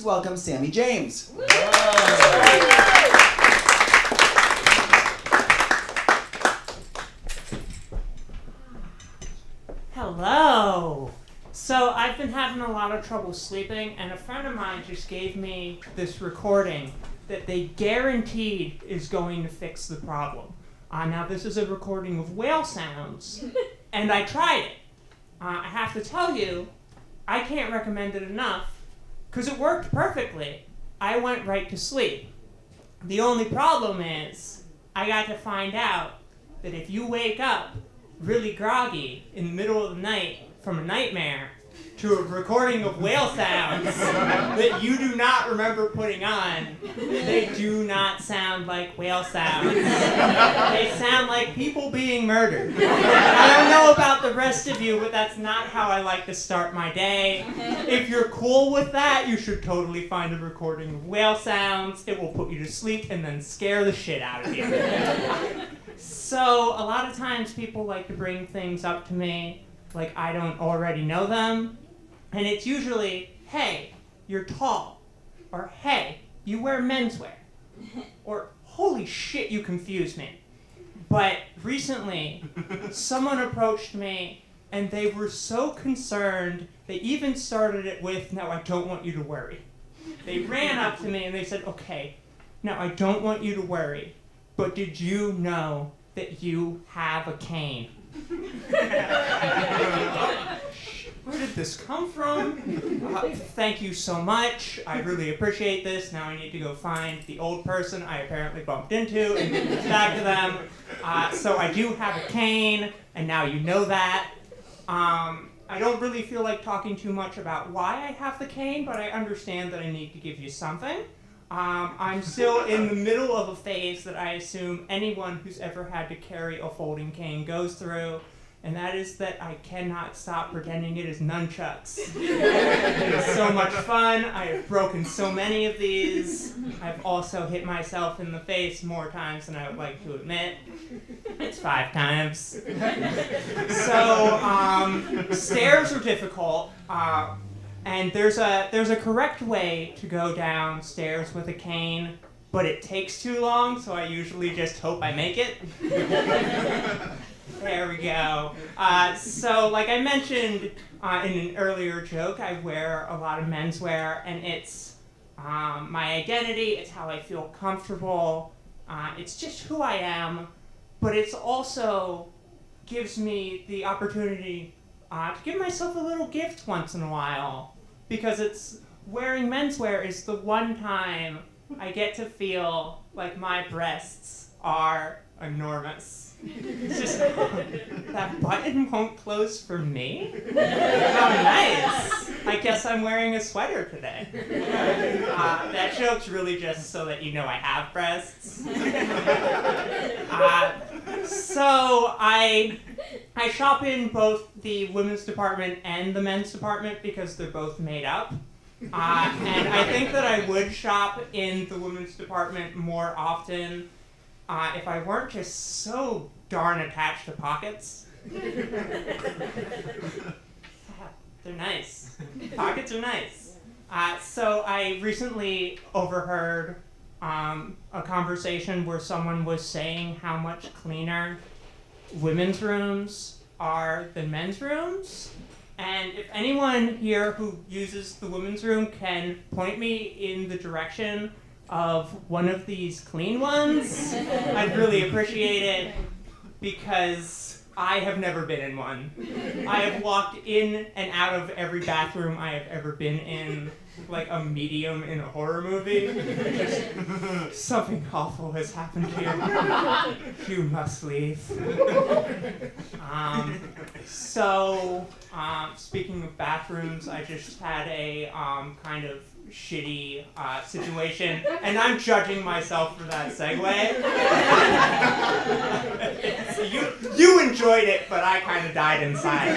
please welcome Sammie James. Hello. So I've been having a lot of trouble sleeping, and a friend of mine just gave me this recording that they guaranteed is going to fix the problem. Now this is a recording of whale sounds, and I tried it. I have to tell you, I can't recommend it enough, because it worked perfectly. I went right to sleep. The only problem is, I got to find out that if you wake up really groggy in the middle of the night from a nightmare to a recording of whale sounds that you do not remember putting on, they do not sound like whale sounds. They sound like people being murdered. I don't know about the rest of you, but that's not how I like to start my day. If you're cool with that, you should totally find a recording of whale sounds. It will put you to sleep and then scare the shit out of you. So a lot of times people like to bring things up to me like I don't already know them. And it's usually, hey, you're tall. Or hey, you wear menswear. Or holy shit, you confuse me. But recently, someone approached me and they were so concerned, they even started it with, now I don't want you to worry. They ran up to me and they said, okay, now I don't want you to worry, but did you know that you have a cane? Where did this come from? Thank you so much. I really appreciate this. Now I need to go find the old person I apparently bumped into and give this back to them. So I do have a cane, and now you know that. I don't really feel like talking too much about why I have the cane, but I understand that I need to give you something. I'm still in the middle of a phase that I assume anyone who's ever had to carry a folding cane goes through, and that is that I cannot stop pretending it is nunchucks. It is so much fun. I have broken so many of these. I've also hit myself in the face more times than I would like to admit. It's 5 times. So, stairs are difficult. And there's a correct way to go downstairs with a cane, but it takes too long, so I usually just hope I make it. There we go. So like I mentioned in an earlier joke, I wear a lot of menswear, and it's my identity, it's how I feel comfortable, it's just who I am, but it's also gives me the opportunity to give myself a little gift once in a while, because it's wearing menswear is the one time I get to feel like my breasts are enormous. It's just, that button won't close for me? How nice. I guess I'm wearing a sweater today. That joke's really just so that you know I have breasts. So I shop in both the women's department and the men's department because they're both made up. And I think that I would shop in the women's department more often if I weren't just so darn attached to pockets. They're nice. Pockets are nice. So I recently overheard a conversation where someone was saying how much cleaner women's rooms are than men's rooms. And if anyone here who uses the women's room can point me in the direction of one of these clean ones, I'd really appreciate it, because I have never been in one. I have walked in and out of every bathroom I have ever been in, like a medium in a horror movie. Just, something awful has happened here. You must leave. Speaking of bathrooms, I just had a kind of shitty situation, and I'm judging myself for that segue. So you enjoyed it, but I kind of died inside.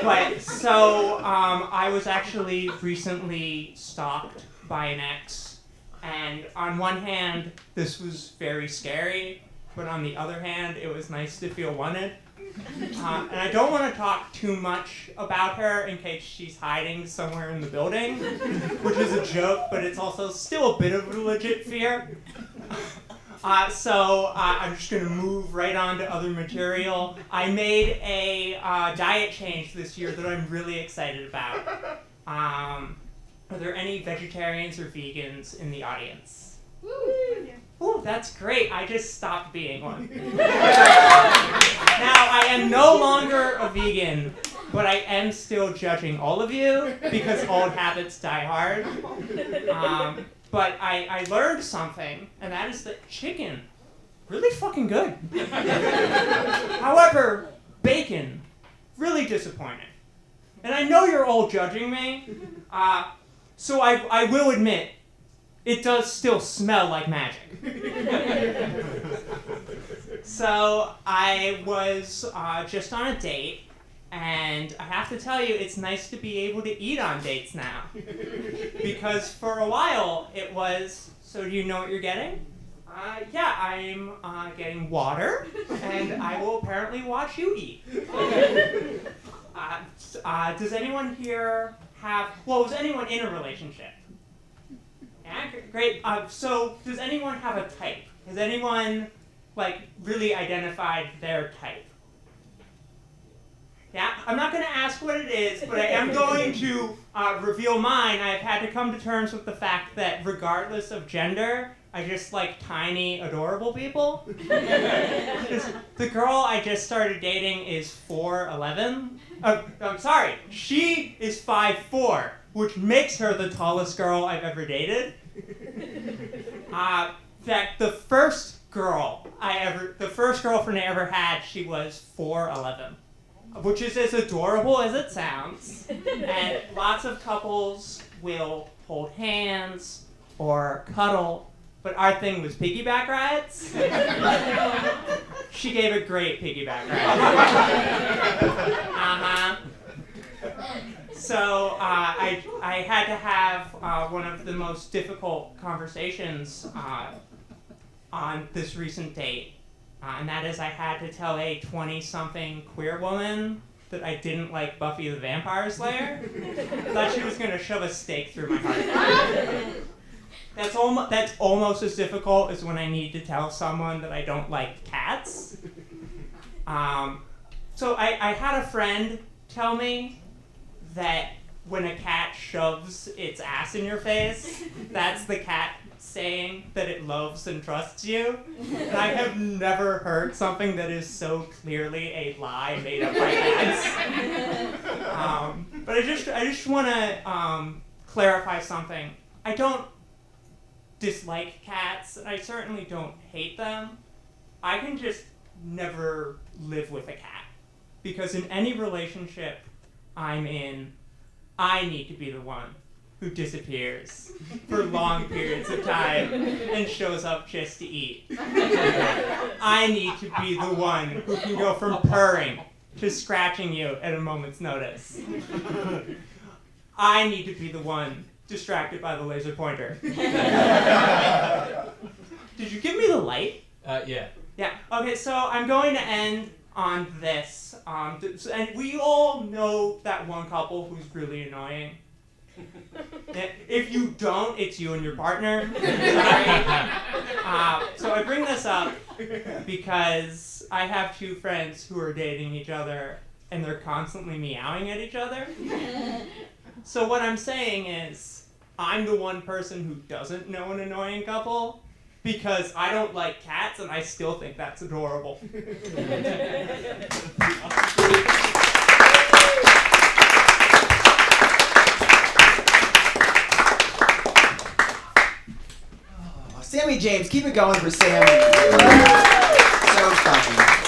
But so I was actually recently stalked by an ex, and on one hand, this was very scary, but on the other hand, it was nice to feel wanted. And I don't want to talk too much about her in case she's hiding somewhere in the building, which is a joke, but it's also still a bit of a legit fear. So I'm just going to move right on to other material. I made a diet change this year that I'm really excited about. Are there any vegetarians or vegans in the audience? Oh, that's great. I just stopped being one. Now, I am no longer a vegan, but I am still judging all of you because old habits die hard. But I learned something, and that is that chicken, really fucking good. However, bacon, really disappointing. And I know you're all judging me, so I will admit, it does still smell like magic. So I was just on a date, and I have to tell you, it's nice to be able to eat on dates now. Because for a while, it was, so do you know what you're getting? Yeah, I'm getting water, and I will apparently watch you eat. Does anyone here was anyone in a relationship? Yeah, great. So does anyone have a type? Has anyone, really identified their type? Yeah, I'm not going to ask what it is, but I am going to reveal mine. I've had to come to terms with the fact that regardless of gender, I just like tiny, adorable people. The girl I just started dating is 4'11". I'm sorry, she is 5'4", which makes her the tallest girl I've ever dated. The first girlfriend I ever had, she was 4'11", which is as adorable as it sounds. And lots of couples will hold hands or cuddle, but our thing was piggyback rides. She gave a great piggyback ride. So I had to have one of the most difficult conversations on this recent date, and that is I had to tell a 20-something queer woman that I didn't like Buffy the Vampire Slayer. I thought she was going to shove a stake through my heart. That's almost as difficult as when I need to tell someone that I don't like cats. So I had a friend tell me that when a cat shoves its ass in your face, that's the cat saying that it loves and trusts you. And I have never heard something that is so clearly a lie made up by cats. But I just want to clarify something. I don't dislike cats. I certainly don't hate them. I can just never live with a cat. Because in any relationship I'm in, I need to be the one who disappears for long periods of time and shows up just to eat. I need to be the one who can go from purring to scratching you at a moment's notice. I need to be the one distracted by the laser pointer. Did you give me the light? Yeah. Yeah. Okay, so I'm going to end on this. And we all know that one couple who's really annoying. If you don't, it's you and your partner. So I bring this up because I have two friends who are dating each other and they're constantly meowing at each other. So what I'm saying is, I'm the one person who doesn't know an annoying couple because I don't like cats and I still think that's adorable. Sammie James, keep it going for Sammie. So funny.